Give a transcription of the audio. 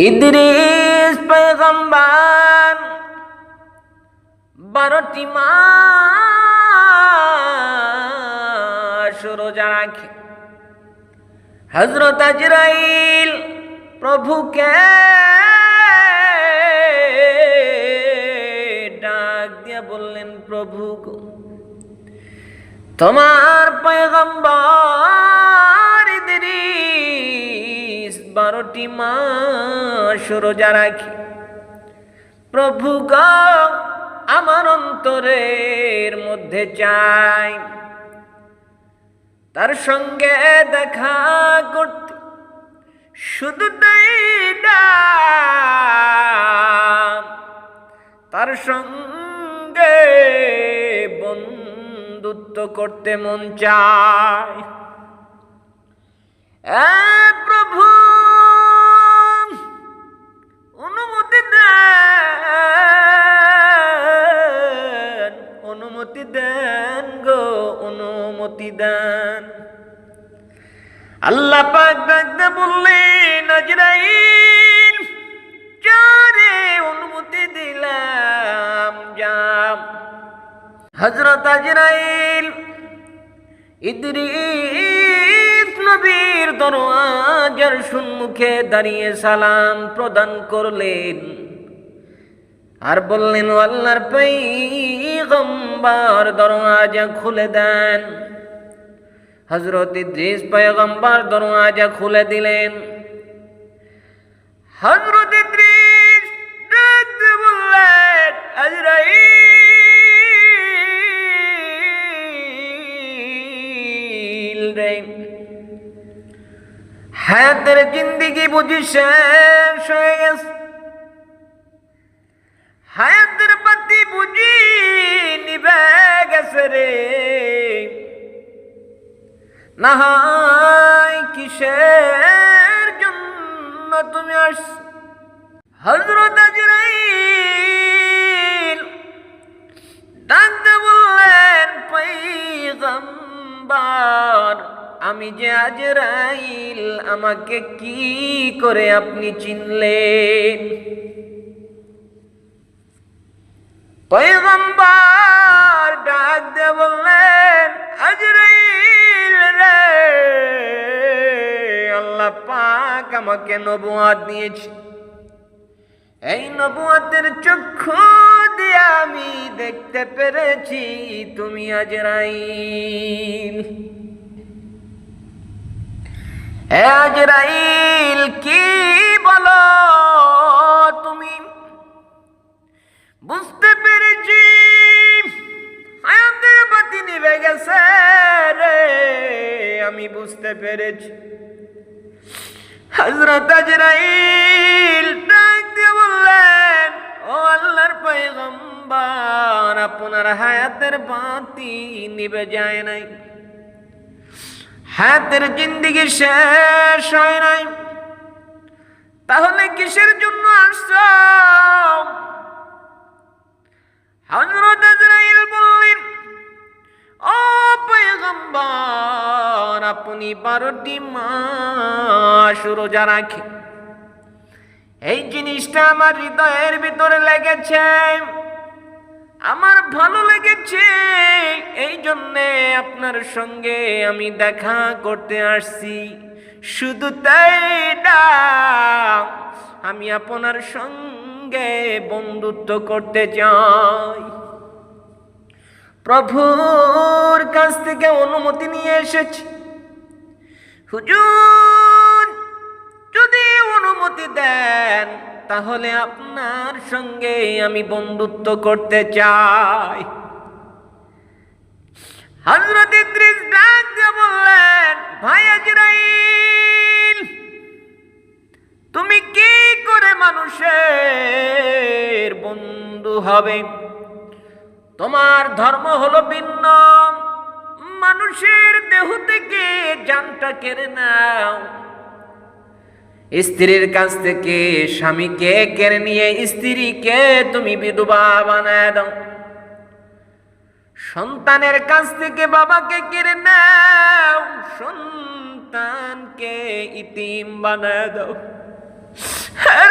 ইদ্রিস পয়গম্বর 12টি মাস রোজা রাখে। হযরত আজরাইল প্রভুকে ডাক দিয়া বললেন, প্রভু গো, তোমার পয়গম্বর ইদ্রিস 12টি মাস রোজা রাখে। প্রভু গো, আমার অন্তরের মধ্যে চাই তার সঙ্গে দেখা করতে, শুধু তার সঙ্গে বন্ধুত্ব করতে মন চায়। প্রভু অনুমতি দেন, অনুমতি দেন গো, অনুমতি দেন। আল্লাহ পাক ডাকতে বললেন, আজরাইল যারে অনুমতি দিলাম, যা। হযরত আজরাইল ইদ্রিস নবীর দরওয়াজার সম্মুখে দাঁড়িয়ে সালাম প্রদান করলেন আর বললেন, আল্লাহর পয়গম্বর দরওয়াজা খুলে দেন। হযরত ইদ্রিস পয়গম্বর দরওয়াজা খুলে দিলেন। হযরত ইদ্রিস ডাকতে বললেন, আজরাইল রে, হায়াতের জিন্দেগি বুঝি শেষ হয়ে গেছে, হায়াতের বাতি বুঝি নিভে গেছে রে, না হয় কিসের জন্য তুমি আসছো? হযরত আজরাইল ডাকতে বললেন, পয়গম্বর আমি যে আজরাইল, আমাকে কি করে আপনি চিনলেন? পয়গম্বর ডাকতে বললেন, আজরাইল রে, আল্লাহ পাক আমাকে নবুয়ত দিয়েছে। এই নবুয়তের চক্ষু দিয়ে আমি দেখতে পেরেছি তুমি আজরাইল। আজরাইল কি বলো তুমি? বুঝতে পেরেছি হায়াতের বাতি নিভে গেছে রে, আমি বুঝতে পেরেছি। হযরত আজরাইল ডাক দিয়ে বললেন, ও আল্লাহর পয়গম্বর, আপনার হায়াতের বাতি নিভে যায় নাই, হায়াতের জিন্দেগি শেষ হয় নাই, তাহলে কিসের জন্য আসছো? হযরত আজরাইল বললেন, ও পয়গম্বর, আপনি 12টি মাস রোজা রাখেন। এই জিনিসটা আমার হৃদয়ের ভিতরে লেগেছে, আমার ভালো লেগেছে, এই জন্যে আপনার সঙ্গে আমি দেখা করতে আসছি। শুধু তাই না, আমি আপনার সঙ্গে বন্ধুত্ব করতে চাই। প্রভুর কাছ থেকে অনুমতি নিয়ে এসেছি। হুজুর যদি অনুমতি দেন, তাহলে আপনার সঙ্গে আমি বন্ধুত্ব করতে চাই। হযরত ইদ্রিস ডাক দিয়ে বললেন, ভাই আজরাইল, তুমি কি করে মানুষের বন্ধু হবে? তোমার ধর্ম হলো ভিন্ন, মানুষের দেহ থেকে জানটা কেড়ে নাও, স্ত্রীর কাছ থেকে স্বামীকে কেড়ে নিয়ে স্ত্রীকে তুমি বিধবা বানায় দাও, সন্তানের কাছ থেকে বাবাকে কেড়ে নাও, সন্তানকে ইতিম বানায় দাও। হে